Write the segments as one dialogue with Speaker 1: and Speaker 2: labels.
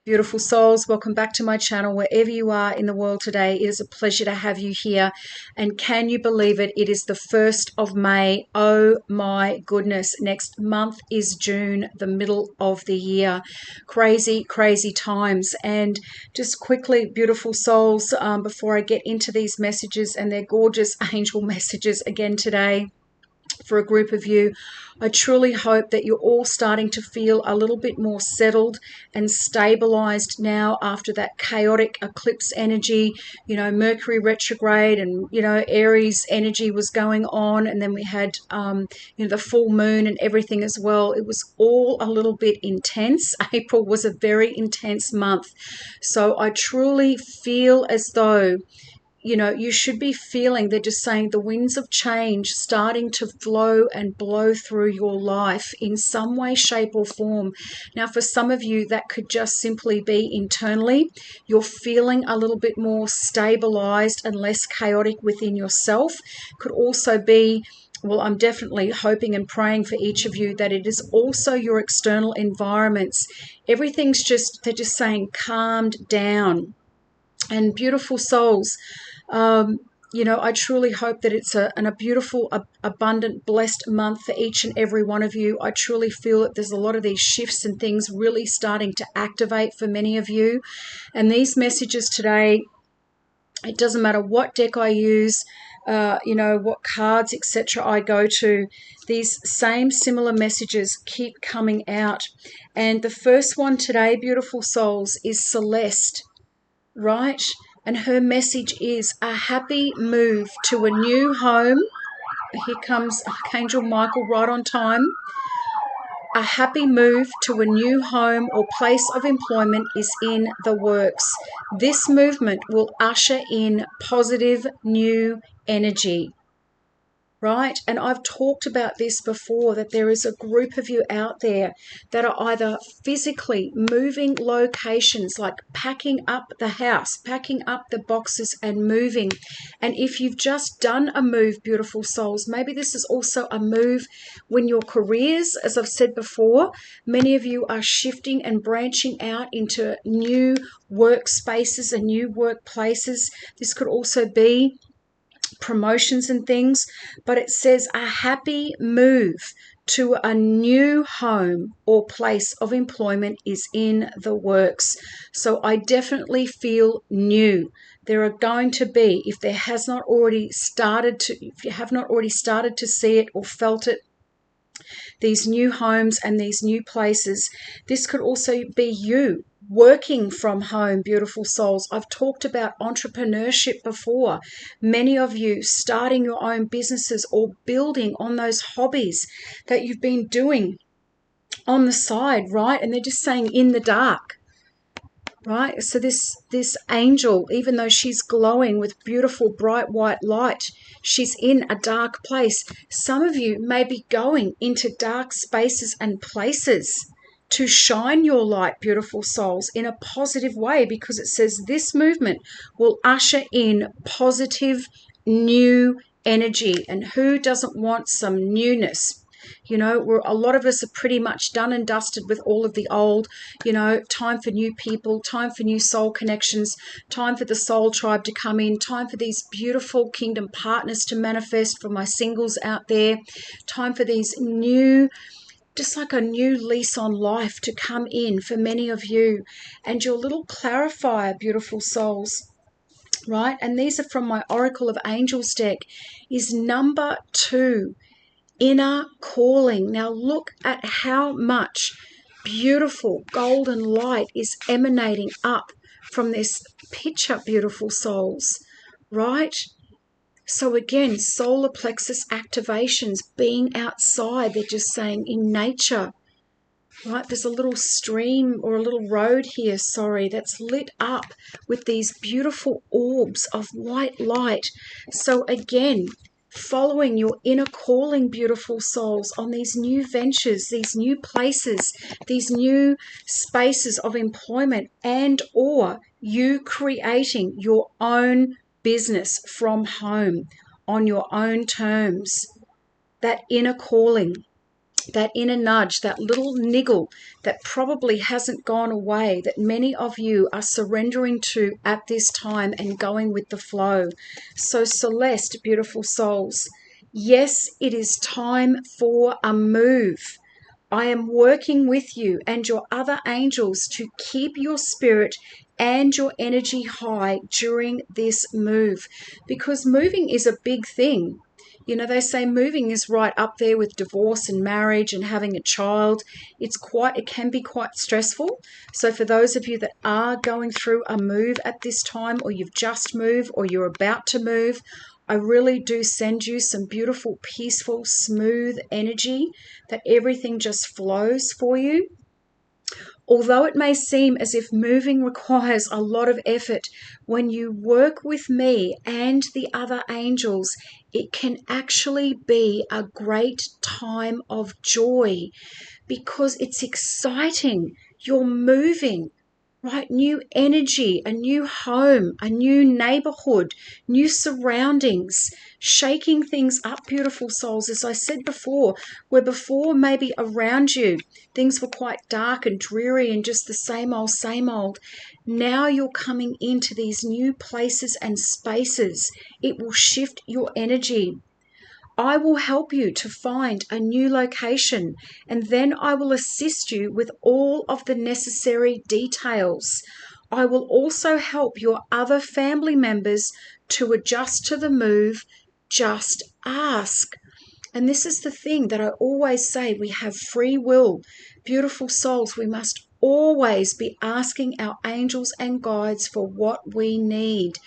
Speaker 1: Beautiful souls, welcome back to my channel. Wherever you are in the world today, it is a pleasure to have you here. And can you believe it? It is the 1st of May. Oh my goodness. Next month is June, the middle of the year. Crazy, crazy times. And just quickly, beautiful souls, before I get into these messages, and they're gorgeous angel messages again today for a group of you. I truly hope that you're all starting to feel a little bit more settled and stabilized now after that chaotic eclipse energy. Mercury retrograde and, Aries energy was going on. And then we had, the full moon and everything as well. It was all a little bit intense. April was a very intense month. So I truly feel as though you should be feeling, they're just saying, the winds of change starting to flow and blow through your life in some way, shape, or form. Now, for some of you, that could just simply be internally. You're feeling a little bit more stabilized and less chaotic within yourself. Could also be, well, I'm definitely hoping and praying for each of you that it is also your external environments. Everything's they're just saying calmed down. And beautiful souls, I truly hope that it's a beautiful, abundant, blessed month for each and every one of you. I truly feel that there's a lot of these shifts and things really starting to activate for many of you. And these messages today, it doesn't matter what deck I use, what cards, etc. I go to, these same similar messages keep coming out. And the first one today, beautiful souls, is Celeste. Right? And her message is a happy move to a new home. Here comes Archangel Michael right on time. A happy move to a new home or place of employment is in the works. This movement will usher in positive new energy. Right? And I've talked about this before, that there is a group of you out there that are either physically moving locations, like packing up the house, packing up the boxes and moving. And if you've just done a move, beautiful souls, maybe this is also a move when your careers, as I've said before, many of you are shifting and branching out into new workspaces and new workplaces. This could also be promotions and things, but it says a happy move to a new home or place of employment is in the works. So I definitely feel new. There are going to be, if you have not already started to see it or felt it, these new homes and these new places. This could also be you working from home, beautiful souls. I've talked about entrepreneurship before. Many of you starting your own businesses or building on those hobbies that you've been doing on the side, right? And they're just saying in the dark. Right? So this angel, even though she's glowing with beautiful bright white light, she's in a dark place. Some of you may be going into dark spaces and places to shine your light, beautiful souls, in a positive way, because it says this movement will usher in positive new energy. And who doesn't want some newness? A lot of us are pretty much done and dusted with all of the old. Time for new people, time for new soul connections, time for the soul tribe to come in, time for these beautiful kingdom partners to manifest for my singles out there, time for these new, just like a new lease on life to come in for many of you. And your little clarifier, beautiful souls, right? And these are from my Oracle of Angels deck, is number 2. Inner calling. Now look at how much beautiful golden light is emanating up from this picture, beautiful souls, right? So again, solar plexus activations, being outside, they're just saying in nature, right? There's a little stream or a little road here, that's lit up with these beautiful orbs of white light. So again, following your inner calling, beautiful souls, on these new ventures, these new places, these new spaces of employment, and or you creating your own business from home on your own terms. That inner calling. that inner nudge, that little niggle that probably hasn't gone away, that many of you are surrendering to at this time and going with the flow. So Celeste, beautiful souls, yes, it is time for a move. I am working with you and your other angels to keep your spirit and your energy high during this move, because moving is a big thing. You know, they say moving is right up there with divorce and marriage and having a child. It can be quite stressful. So for those of you that are going through a move at this time, or you've just moved or you're about to move, I really do send you some beautiful, peaceful, smooth energy, that everything just flows for you. Although it may seem as if moving requires a lot of effort, when you work with me and the other angels, it can actually be a great time of joy, because it's exciting. You're moving, right? New energy, a new home, a new neighborhood, new surroundings, shaking things up, beautiful souls. As I said before, where before maybe around you things were quite dark and dreary and just the same old, same old. Now you're coming into these new places and spaces. It will shift your energy. I will help you to find a new location, and then I will assist you with all of the necessary details. I will also help your other family members to adjust to the move. Just ask. And this is the thing that I always say, we have free will. Beautiful souls, we must always be asking our angels and guides for what we need.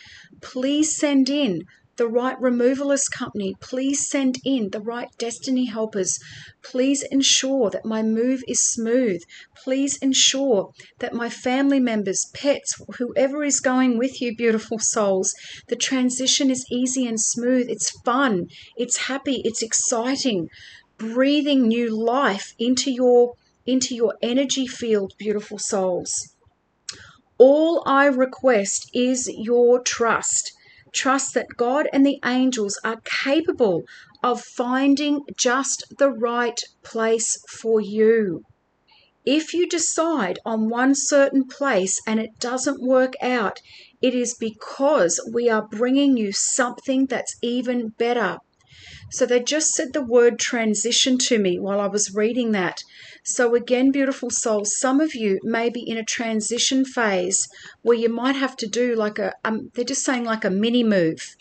Speaker 1: Please send in the right removalist company. Please send in the right destiny helpers. Please ensure that my move is smooth. Please ensure that my family members, pets, whoever is going with you, beautiful souls, the transition is easy and smooth. It's fun. It's happy. It's exciting. Breathing new life into your energy field, beautiful souls. All I request is your trust. Trust that God and the angels are capable of finding just the right place for you. If you decide on one certain place and it doesn't work out, it is because we are bringing you something that's even better. So they just said the word transition to me while I was reading that. So again, beautiful souls, some of you may be in a transition phase where you might have to do like they're just saying like a mini move,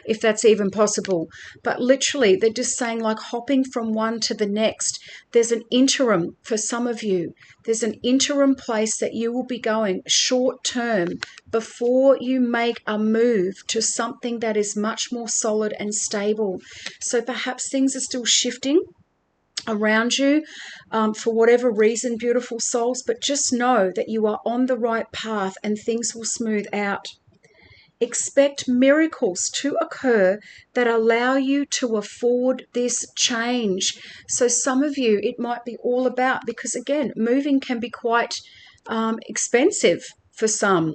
Speaker 1: if that's even possible. But literally, they're just saying like hopping from one to the next. There's an interim for some of you. There's an interim place that you will be going short term before you make a move to something that is much more solid and stable. So perhaps things are still shifting around you for whatever reason, beautiful souls, but just know that you are on the right path and things will smooth out. Expect miracles to occur that allow you to afford this change. So some of you, it might be all about, because again, moving can be quite expensive for some,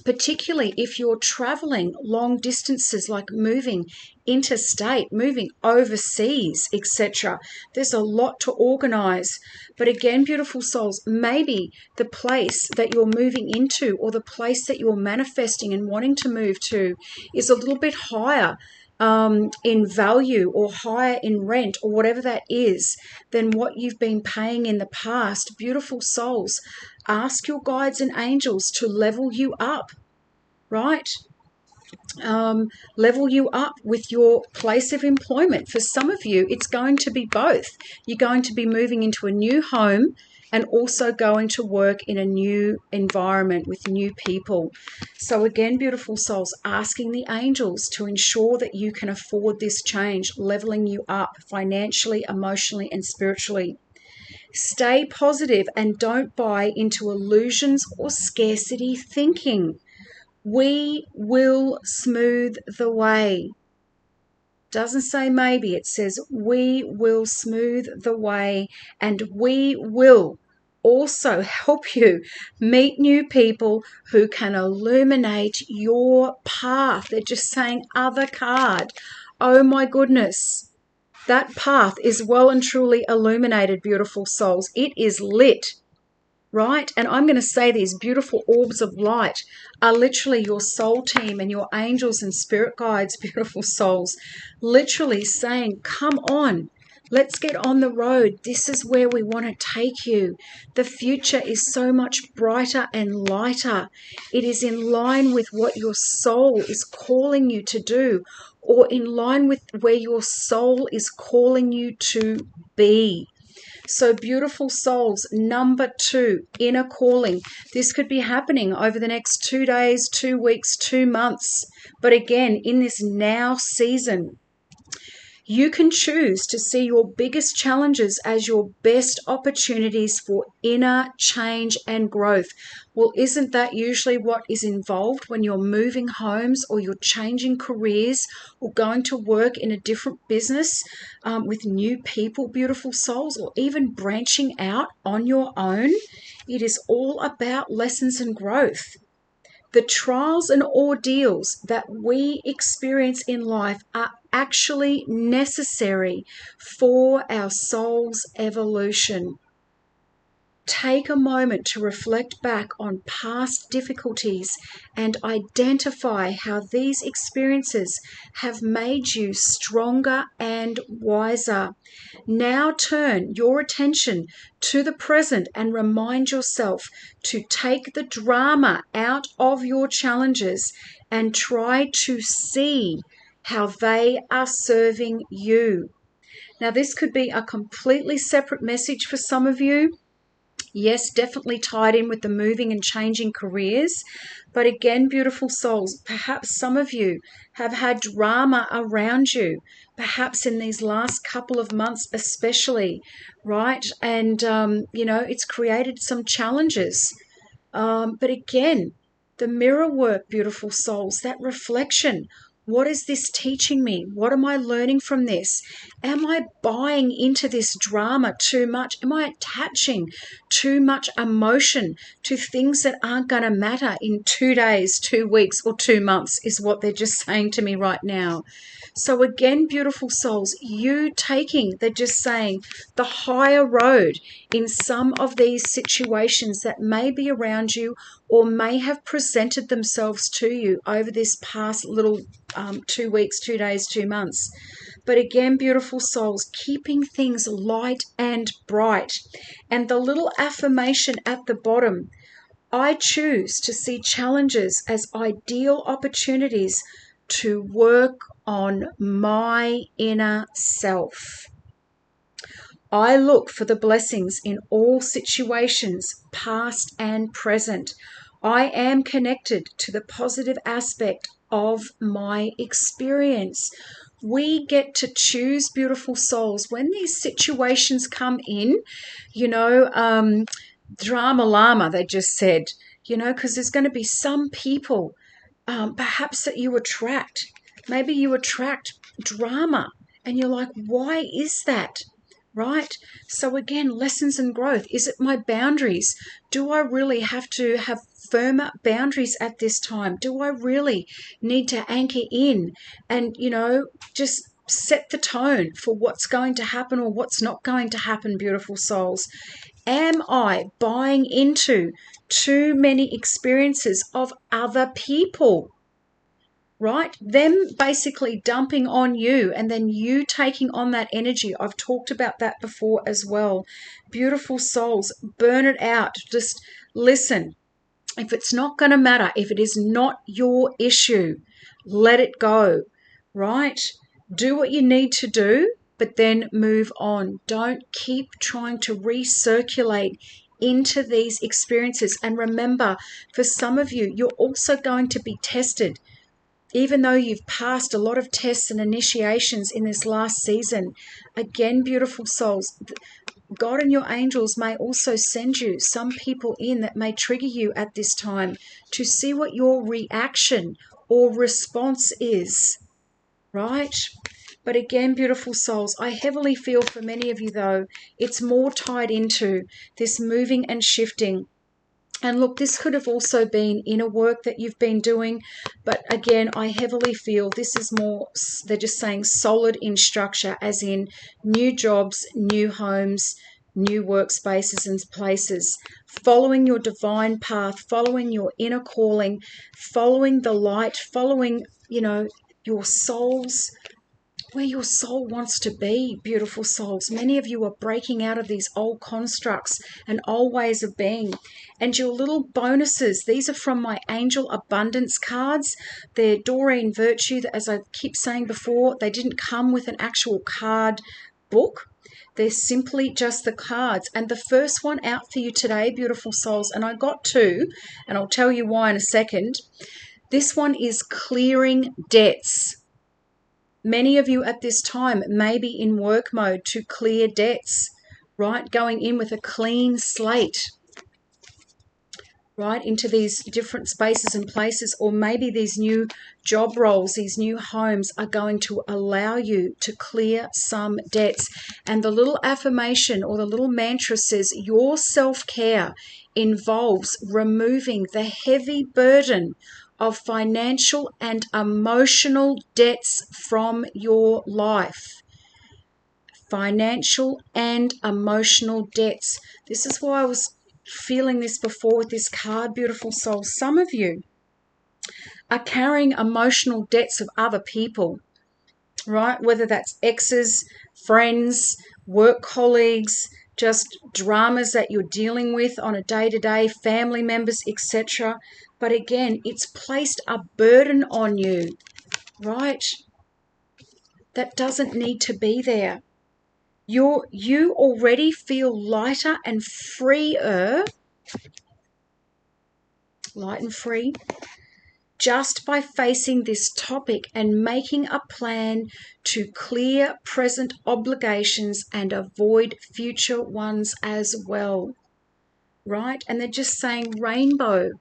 Speaker 1: particularly if you're traveling long distances, like moving interstate, moving overseas, etc. There's a lot to organize. But again, beautiful souls, maybe the place that you're moving into, or the place that you're manifesting and wanting to move to, is a little bit higher in value, or higher in rent, or whatever that is, than what you've been paying in the past. Beautiful souls, ask your guides and angels to level you up, right? Level you up with your place of employment. For some of you, it's going to be both. You're going to be moving into a new home and also going to work in a new environment with new people. So again, beautiful souls, asking the angels to ensure that you can afford this change, leveling you up financially, emotionally, and spiritually. Stay positive and don't buy into illusions or scarcity thinking. We will smooth the way. Doesn't say maybe, it says we will smooth the way, and we will also help you meet new people who can illuminate your path. They're just saying other card. Oh my goodness. That path is well and truly illuminated, beautiful souls. It is lit, right? And I'm going to say these beautiful orbs of light are literally your soul team and your angels and spirit guides, beautiful souls, literally saying, come on. Let's get on the road. This is where we want to take you. The future is so much brighter and lighter. It is in line with what your soul is calling you to do, or in line with where your soul is calling you to be. So, beautiful souls, number 2, inner calling. This could be happening over the next 2 days, 2 weeks, 2 months. But again, in this now season, you can choose to see your biggest challenges as your best opportunities for inner change and growth. Well, isn't that usually what is involved when you're moving homes, or you're changing careers, or going to work in a different business with new people, beautiful souls, or even branching out on your own? It is all about lessons and growth. The trials and ordeals that we experience in life are actually necessary for our soul's evolution. Take a moment to reflect back on past difficulties and identify how these experiences have made you stronger and wiser. Now turn your attention to the present and remind yourself to take the drama out of your challenges and try to see how they are serving you. Now, this could be a completely separate message for some of you. Yes, definitely tied in with the moving and changing careers. But again, beautiful souls, perhaps some of you have had drama around you, perhaps in these last couple of months especially, right? And, it's created some challenges. But again, the mirror work, beautiful souls, that reflection. What is this teaching me? What am I learning from this? Am I buying into this drama too much? Am I attaching too much emotion to things that aren't going to matter in 2 days, 2 weeks, or 2 months, is what they're just saying to me right now. So again, beautiful souls, they're just saying, the higher road in some of these situations that may be around you or may have presented themselves to you over this past little 2 weeks, 2 days, 2 months. But again, beautiful souls, keeping things light and bright. And the little affirmation at the bottom, I choose to see challenges as ideal opportunities to work on my inner self. I look for the blessings in all situations, past and present. I am connected to the positive aspect of my experience. We get to choose, beautiful souls, when these situations come in, drama llama, they just said, because there's going to be some people perhaps that you attract. Maybe you attract drama and you're like, why is that? Right? So again, lessons and growth. Is it my boundaries? Do I really have to have firmer boundaries at this time? Do I really need to anchor in and, just set the tone for what's going to happen or what's not going to happen, beautiful souls? Am I buying into too many experiences of other people? Right? Them basically dumping on you and then you taking on that energy. I've talked about that before as well. Beautiful souls, burn it out. Just listen. If it's not going to matter, if it is not your issue, let it go. Right? Do what you need to do, but then move on. Don't keep trying to recirculate into these experiences. And remember, for some of you, you're also going to be tested. Even though you've passed a lot of tests and initiations in this last season, again, beautiful souls, God and your angels may also send you some people in that may trigger you at this time to see what your reaction or response is, right? But again, beautiful souls, I heavily feel for many of you, though, it's more tied into this moving and shifting. And look, this could have also been inner work that you've been doing. But again, I heavily feel this is more, they're just saying solid in structure, as in new jobs, new homes, new workspaces and places. Following your divine path, following your inner calling, following the light, following, your soul's where your soul wants to be, beautiful souls. Many of you are breaking out of these old constructs and old ways of being. And your little bonuses, these are from my Angel Abundance cards. They're Doreen Virtue, as I keep saying before, they didn't come with an actual card book. They're simply just the cards. And the first one out for you today, beautiful souls, and I got two, and I'll tell you why in a second. This one is clearing debts. Many of you at this time may be in work mode to clear debts, right? Going in with a clean slate, right, into these different spaces and places, or maybe these new job roles, these new homes are going to allow you to clear some debts. And the little affirmation or the little mantra says your self-care involves removing the heavy burden of financial and emotional debts from your life. Financial and emotional debts. This is why I was feeling this before with this card, beautiful soul. Some of you are carrying emotional debts of other people, right? Whether that's exes, friends, work colleagues, just dramas that you're dealing with on a day-to-day, family members, etc. But again, it's placed a burden on you, right? That doesn't need to be there. You already feel lighter and freer, light and free, just by facing this topic and making a plan to clear present obligations and avoid future ones as well, right? And they're just saying rainbow.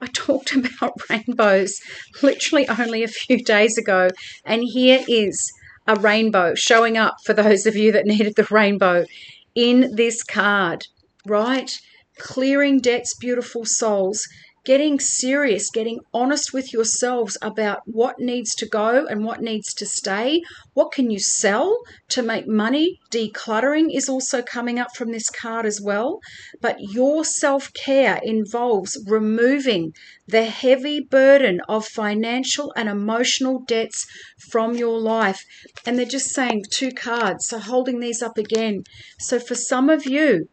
Speaker 1: I talked about rainbows literally only a few days ago, and here is a rainbow showing up for those of you that needed the rainbow in this card, right? Clearing debts, beautiful souls. Getting serious, getting honest with yourselves about what needs to go and what needs to stay. What can you sell to make money? Decluttering is also coming up from this card as well. But your self-care involves removing the heavy burden of financial and emotional debts from your life. And they're just saying two cards, so holding these up again. So for some of you,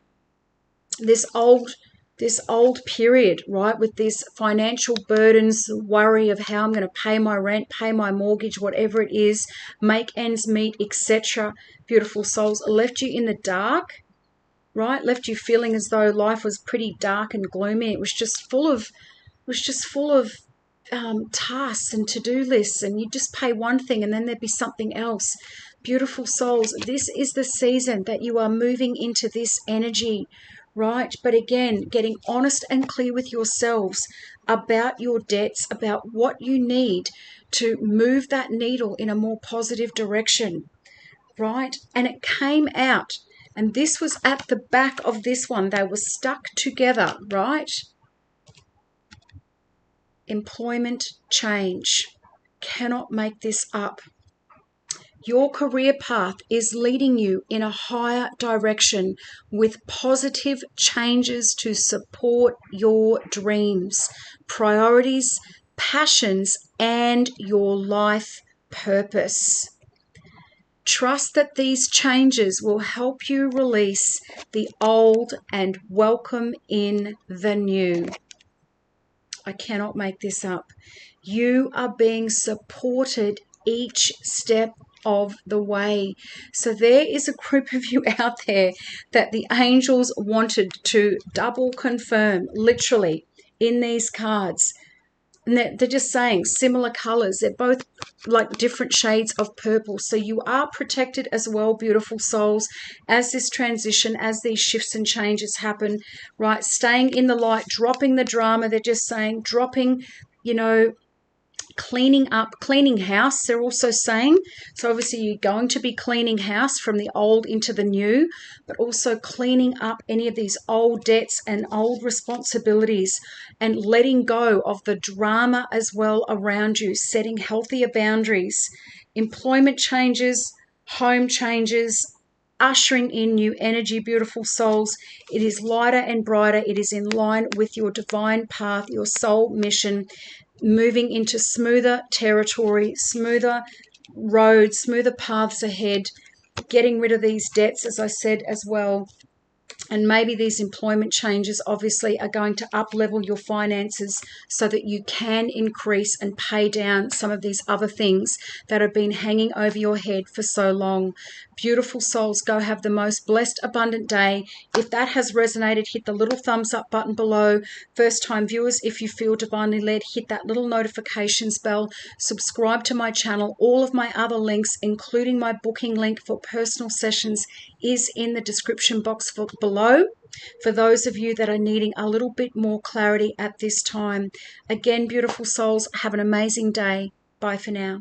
Speaker 1: this old period, right, with these financial burdens, the worry of how I'm going to pay my rent, pay my mortgage, whatever it is, make ends meet, etc. Beautiful souls, left you in the dark, right? Left you feeling as though life was pretty dark and gloomy. It was just full of tasks and to-do lists, and you just pay one thing and then there'd be something else. Beautiful souls, this is the season that you are moving into this energy, right? But again, getting honest and clear with yourselves about your debts, about what you need to move that needle in a more positive direction, right? And it came out, and this was at the back of this one. They were stuck together, right? Employment change. Cannot make this up. Your career path is leading you in a higher direction with positive changes to support your dreams, priorities, passions, and your life purpose. Trust that these changes will help you release the old and welcome in the new. I cannot make this up. You are being supported each step of the way. So there is a group of you out there that the angels wanted to double confirm, literally, in these cards. And they're just saying similar colors. They're both like different shades of purple. So you are protected as well, beautiful souls, as this transition, as these shifts and changes happen, right? Staying in the light, dropping the drama. They're just saying dropping, cleaning up, cleaning house, they're also saying. So obviously you're going to be cleaning house from the old into the new, but also cleaning up any of these old debts and old responsibilities and letting go of the drama as well around you, setting healthier boundaries, employment changes, home changes, ushering in new energy, beautiful souls. It is lighter and brighter. It is in line with your divine path, your soul mission, moving into smoother territory, smoother roads, smoother paths ahead, getting rid of these debts, as I said as well. And maybe these employment changes obviously are going to up level your finances so that you can increase and pay down some of these other things that have been hanging over your head for so long. Beautiful souls, go have the most blessed, abundant day. If that has resonated, hit the little thumbs up button below. First time viewers, if you feel divinely led, hit that little notifications bell. Subscribe to my channel. All of my other links, including my booking link for personal sessions, is in the description box below for those of you that are needing a little bit more clarity at this time. Again, beautiful souls, have an amazing day. Bye for now.